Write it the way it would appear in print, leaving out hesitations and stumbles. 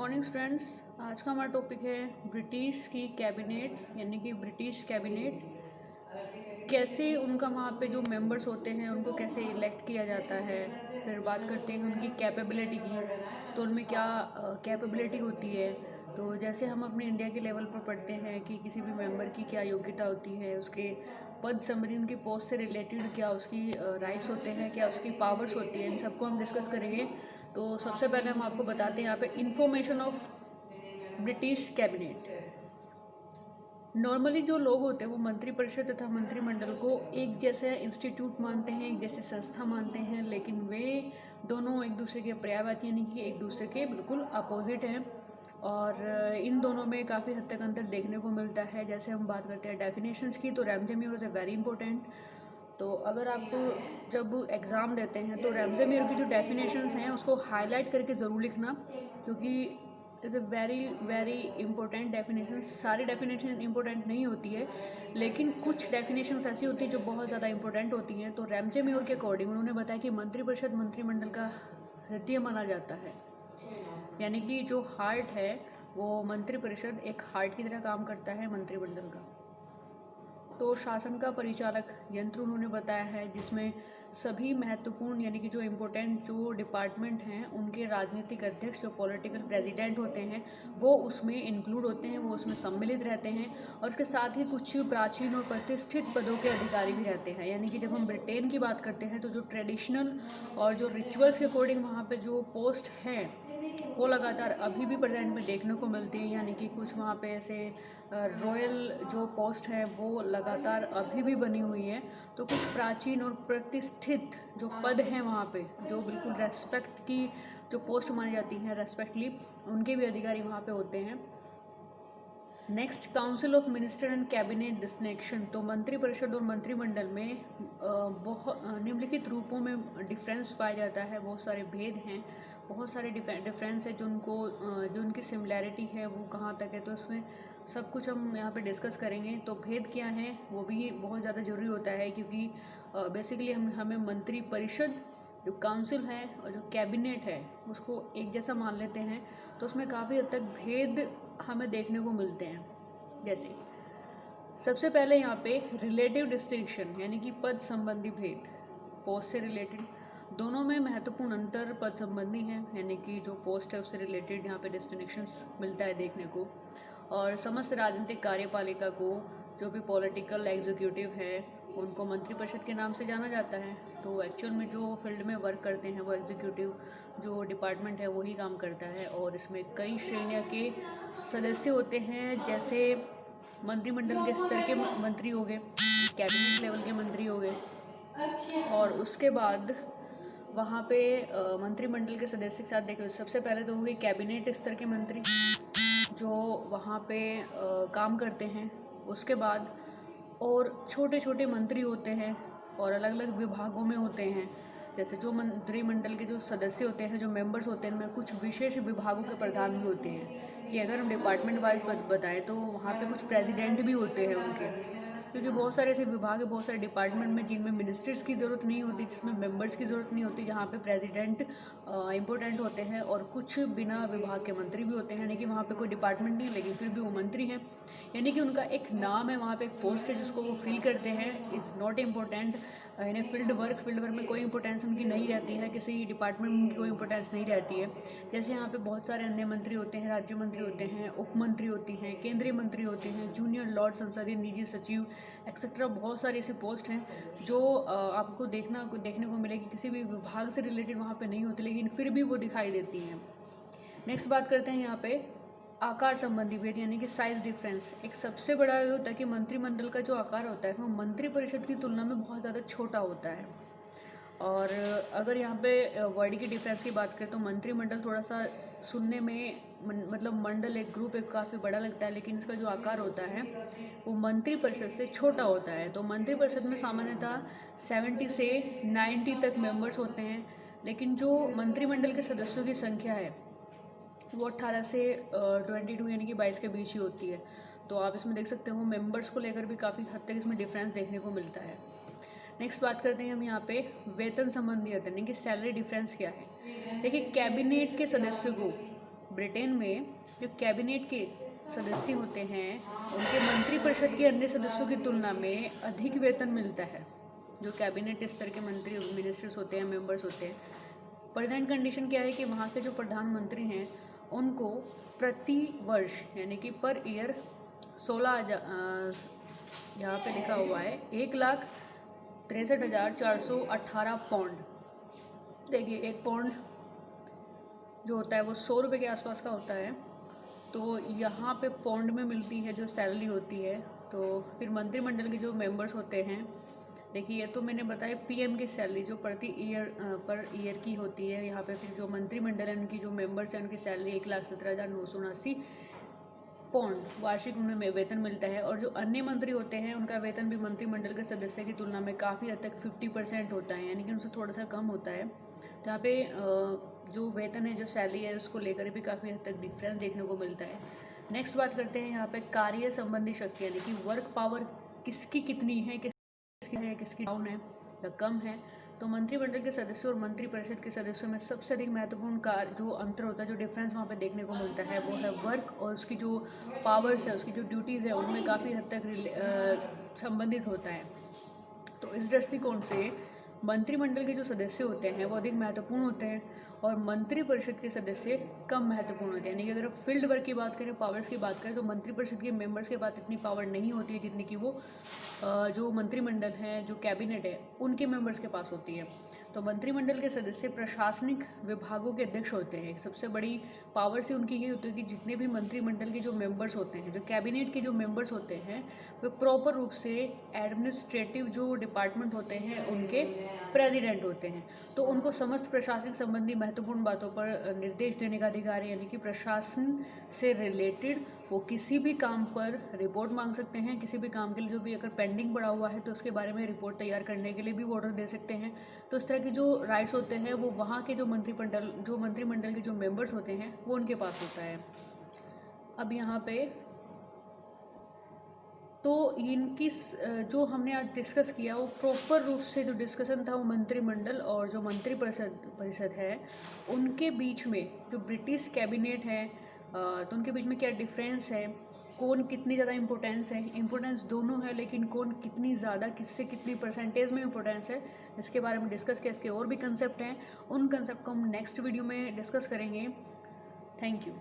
Morning students. आज का हमारा टॉपिक है ब्रिटिश की कैबिनेट, यानी कि ब्रिटिश कैबिनेट कैसे उनका वहाँ पे जो मेंबर्स होते हैं उनको कैसे इलेक्ट किया जाता है। फिर बात करते हैं उनकी कैपेबिलिटी की, तो उनमें क्या कैपेबिलिटी होती है। तो जैसे हम अपने इंडिया के लेवल पर पढ़ते हैं कि किसी भी मेंबर की क्या योग्यता होती है, उसके पद संबंधी उनकी पोस्ट से रिलेटेड क्या उसकी राइट्स होते हैं, क्या उसकी पावर्स होती है, इन सबको हम डिस्कस करेंगे। तो सबसे पहले हम आपको बताते हैं यहाँ पे information of British cabinet. Normally जो लोग होते हैं वो मंत्रिपरिषद तथा मंत्रिमंडल को एक जैसे इंस्टीट्यूट मानते हैं, एक जैसी संस्था मानते हैं, लेकिन वे दोनों एक दूसरे के पर्यायवाची, यानी कि एक दूसरे के बिल्कुल अपोजिट हैं। और इन दोनों में काफ़ी हद तक अंतर देखने को मिलता है। जैसे हम बात करते हैं डेफिनेशंस की, तो Ramsay was a very important. तो अगर आप जब एग्ज़ाम देते हैं तो रैमजे की जो डेफिनेशंस हैं उसको हाईलाइट करके ज़रूर लिखना, क्योंकि is a very very important definition. सारी डेफिनेशन इंपॉर्टेंट नहीं होती है, लेकिन कुछ डेफिनेशंस ऐसी होती हैं जो बहुत ज़्यादा इंपॉर्टेंट होती हैं। तो रैमजे के अकॉर्डिंग उन्होंने बताया कि मंत्रिपरिषद मंत्रिमंडल का हृदय माना जाता है, यानी कि जो हार्ट है वो मंत्रिपरिषद एक हार्ट की तरह काम करता है मंत्रिमंडल का। तो शासन का परिचालक यंत्र उन्होंने बताया है, जिसमें सभी महत्वपूर्ण यानी कि जो इम्पोर्टेंट जो डिपार्टमेंट हैं उनके राजनीतिक अध्यक्ष, जो पॉलिटिकल प्रेसिडेंट होते हैं, वो उसमें इंक्लूड होते हैं, वो उसमें सम्मिलित रहते हैं। और उसके साथ ही कुछ प्राचीन और प्रतिष्ठित पदों के अधिकारी भी रहते हैं। यानी कि जब हम ब्रिटेन की बात करते हैं तो जो ट्रेडिशनल और जो रिचुअल्स के अकॉर्डिंग वहाँ पे जो पोस्ट हैं वो लगातार अभी भी प्रेजेंट में देखने को मिलती है। यानी कि कुछ वहाँ पे ऐसे रॉयल जो पोस्ट है वो लगातार अभी भी बनी हुई है। तो कुछ प्राचीन और प्रतिष्ठित जो पद हैं वहाँ पे, जो बिल्कुल रेस्पेक्ट की जो पोस्ट मानी जाती है रेस्पेक्टली, उनके भी अधिकारी वहाँ पे होते हैं। Next, council of minister and cabinet distinction. तो मंत्रिपरिषद और मंत्रिमंडल में बहुत निम्नलिखित रूपों में डिफरेंस पाया जाता है। बहुत सारे भेद हैं, बहुत सारे डिफरेंस है जो उनकी सिमिलैरिटी है वो कहाँ तक है। तो इसमें सब कुछ हम यहाँ पे डिस्कस करेंगे। तो भेद क्या है वो भी बहुत ज़्यादा ज़रूरी होता है, क्योंकि बेसिकली हमें मंत्रिपरिषद जो काउंसिल है और जो कैबिनेट है उसको एक जैसा मान लेते हैं। तो उसमें काफ़ी हद तक भेद हमें देखने को मिलते हैं। जैसे सबसे पहले यहाँ पे रिलेटिव डिस्टिंक्शन, यानी कि पद संबंधी भेद, पोस्ट से रिलेटेड। दोनों में महत्वपूर्ण अंतर पद संबंधी है, यानी कि जो पोस्ट है उससे रिलेटेड यहाँ पे डिस्टिंक्शंस मिलता है देखने को। और समस्त राजनीतिक कार्यपालिका को, जो भी पॉलिटिकल एग्जीक्यूटिव है, उनको मंत्रिपरिषद के नाम से जाना जाता है। तो एक्चुअल में जो फील्ड में वर्क करते हैं वो एग्जीक्यूटिव जो डिपार्टमेंट है वही काम करता है। और इसमें कई श्रेणियों के सदस्य होते हैं, जैसे मंत्रिमंडल के स्तर के मंत्री हो गए, कैबिनेट लेवल के मंत्री हो गए, और उसके बाद वहाँ पे मंत्रिमंडल के सदस्य के साथ देखो, सबसे पहले तो हो गए कैबिनेट स्तर के मंत्री जो वहाँ पे काम करते हैं। उसके बाद और छोटे छोटे मंत्री होते हैं और अलग अलग विभागों में होते हैं। जैसे जो मंत्रिमंडल के जो सदस्य होते हैं, जो मेंबर्स होते हैं, उनमें कुछ विशेष विभागों के प्रधान भी होते हैं। कि अगर हम डिपार्टमेंट वाइज बताएं तो वहाँ पे कुछ प्रेसिडेंट भी होते हैं उनके, क्योंकि बहुत सारे ऐसे विभाग है, बहुत सारे डिपार्टमेंट में जिनमें मिनिस्टर्स की ज़रूरत नहीं होती, जिसमें मेंबर्स की ज़रूरत नहीं होती, जहाँ पे प्रेसिडेंट इंपॉर्टेंट होते हैं। और कुछ बिना विभाग के मंत्री भी होते हैं, यानी कि वहाँ पे कोई डिपार्टमेंट नहीं है लेकिन फिर भी वो मंत्री हैं, यानी कि उनका एक नाम है, वहाँ पे एक पोस्ट है जिसको वो फिल करते हैं। Is not important in field work में कोई इंपॉर्टेंस उनकी नहीं रहती है, किसी डिपार्टमेंट में उनकी कोई इंपॉर्टेंस नहीं रहती है। जैसे यहाँ पे बहुत सारे अन्य मंत्री होते हैं, राज्य मंत्री होते हैं, उप मंत्री होती हैं, केंद्रीय मंत्री होते हैं, जूनियर लॉर्ड, संसदीय निजी सचिव एक्सेट्रा। बहुत सारी ऐसी पोस्ट हैं जो आपको देखने को मिलेगी किसी भी विभाग से रिलेटेड वहाँ पे नहीं होती, लेकिन फिर भी वो दिखाई देती हैं। नेक्स्ट बात करते हैं यहाँ पे आकार संबंधी भेद, यानी कि साइज डिफरेंस। एक सबसे बड़ा ये होता है कि मंत्रिमंडल का जो आकार होता है वो मंत्रिपरिषद की तुलना में बहुत ज़्यादा छोटा होता है। और अगर यहाँ पे वर्ड की डिफरेंस की बात करें तो मंत्रिमंडल थोड़ा सा सुनने में मतलब मंडल एक ग्रुप एक काफ़ी बड़ा लगता है, लेकिन इसका जो आकार होता है वो मंत्रिपरिषद से छोटा होता है। तो मंत्रिपरिषद में सामान्यतः 70 से 90 तक मेंबर्स होते हैं, लेकिन जो मंत्रिमंडल के सदस्यों की संख्या है वो 18 से 22 यानी कि 22 के बीच ही होती है। तो आप इसमें देख सकते हो मेंबर्स को लेकर भी काफ़ी हद तक इसमें डिफरेंस देखने को मिलता है। नेक्स्ट बात करते हैं हम यहाँ पे वेतन संबंधी, यानी कि सैलरी डिफरेंस क्या है। देखिए, कैबिनेट के सदस्यों को ब्रिटेन में जो कैबिनेट के सदस्य होते हैं उनके मंत्रिपरिषद के अन्य सदस्यों की तुलना में अधिक वेतन मिलता है। जो कैबिनेट स्तर के मंत्री मिनिस्टर्स होते हैं, मेंबर्स होते हैं, प्रेजेंट कंडीशन क्या है कि वहाँ के जो प्रधानमंत्री हैं उनको प्रति वर्ष यानी कि पर ईयर 16,000 यहाँ पे लिखा हुआ है 1,63,418 पाउंड। देखिए, एक पाउंड जो होता है वो 100 रुपये के आसपास का होता है, तो यहाँ पे पाउंड में मिलती है जो सैलरी होती है। तो फिर मंत्रिमंडल के जो मेंबर्स होते हैं, देखिए ये तो मैंने बताया पीएम की सैलरी जो पर ईयर की होती है। यहाँ पे फिर जो मंत्रिमंडल है उनकी जो मेंबर्स हैं उनकी सैलरी 1,17,979 पाउंड वार्षिक उन्हें वेतन मिलता है। और जो अन्य मंत्री होते हैं उनका वेतन भी मंत्रिमंडल के सदस्य की तुलना में काफ़ी हद तक 50% होता है, यानी कि उनसे थोड़ा सा कम होता है। तो यहाँ पे जो वेतन है, जो सैलरी है, उसको लेकर भी काफ़ी हद तक डिफरेंस देखने को मिलता है। नेक्स्ट बात करते हैं यहाँ पे कार्य संबंधी शक्ति, यानी कि वर्क पावर किसकी कितनी है, किसकी डाउन है या कम है। तो मंत्रिमंडल के सदस्यों और मंत्रिपरिषद के सदस्यों में सबसे अधिक महत्वपूर्ण कार्य जो अंतर होता है, जो डिफरेंस वहाँ पे देखने को मिलता है, वो है वर्क और उसकी जो पावर्स है, उसकी जो ड्यूटीज़ है, उनमें काफ़ी हद तक संबंधित होता है। तो इस दृष्टिकोण से मंत्रिमंडल के जो सदस्य होते हैं वो अधिक महत्वपूर्ण होते हैं और मंत्रिपरिषद के सदस्य कम महत्वपूर्ण होते हैं। यानी कि अगर फील्ड वर्क की बात करें, पावर्स की बात करें, तो मंत्रिपरिषद के मेंबर्स के पास इतनी पावर नहीं होती है जितनी कि वो जो मंत्रिमंडल है, जो कैबिनेट है, उनके मेंबर्स के पास होती है। तो मंत्रिमंडल के सदस्य प्रशासनिक विभागों के अध्यक्ष होते हैं। सबसे बड़ी पावर से उनकी ये होती है कि जितने भी मंत्रिमंडल के जो मेंबर्स होते हैं, जो कैबिनेट के जो मेंबर्स होते हैं, वे प्रॉपर रूप से एडमिनिस्ट्रेटिव जो डिपार्टमेंट होते हैं उनके प्रेसिडेंट होते हैं। तो उनको समस्त प्रशासनिक संबंधी महत्वपूर्ण बातों पर निर्देश देने का अधिकार है, यानी कि प्रशासन से रिलेटेड वो किसी भी काम पर रिपोर्ट मांग सकते हैं। किसी भी काम के लिए जो भी अगर पेंडिंग पड़ा हुआ है तो उसके बारे में रिपोर्ट तैयार करने के लिए भी वो ऑर्डर दे सकते हैं। तो इस तरह की जो राइट्स होते हैं वो वहाँ के जो मंत्रिमंडल के जो मेंबर्स होते हैं वो उनके पास होता है। अब यहाँ पे तो इनकी जो हमने आज डिस्कस किया वो प्रॉपर रूप से जो डिस्कशन था वो मंत्रिमंडल और जो मंत्रिपरिषद है उनके बीच में, जो ब्रिटिश कैबिनेट है तो उनके बीच में क्या डिफरेंस है, कौन कितनी ज़्यादा इम्पोर्टेंस दोनों है, लेकिन कौन कितनी ज़्यादा, किससे कितनी परसेंटेज में इम्पोर्टेंस है, इसके बारे में डिस्कस किया। इसके और भी कंसेप्ट हैं, उन कंसेप्ट को हम नेक्स्ट वीडियो में डिस्कस करेंगे। Thank you.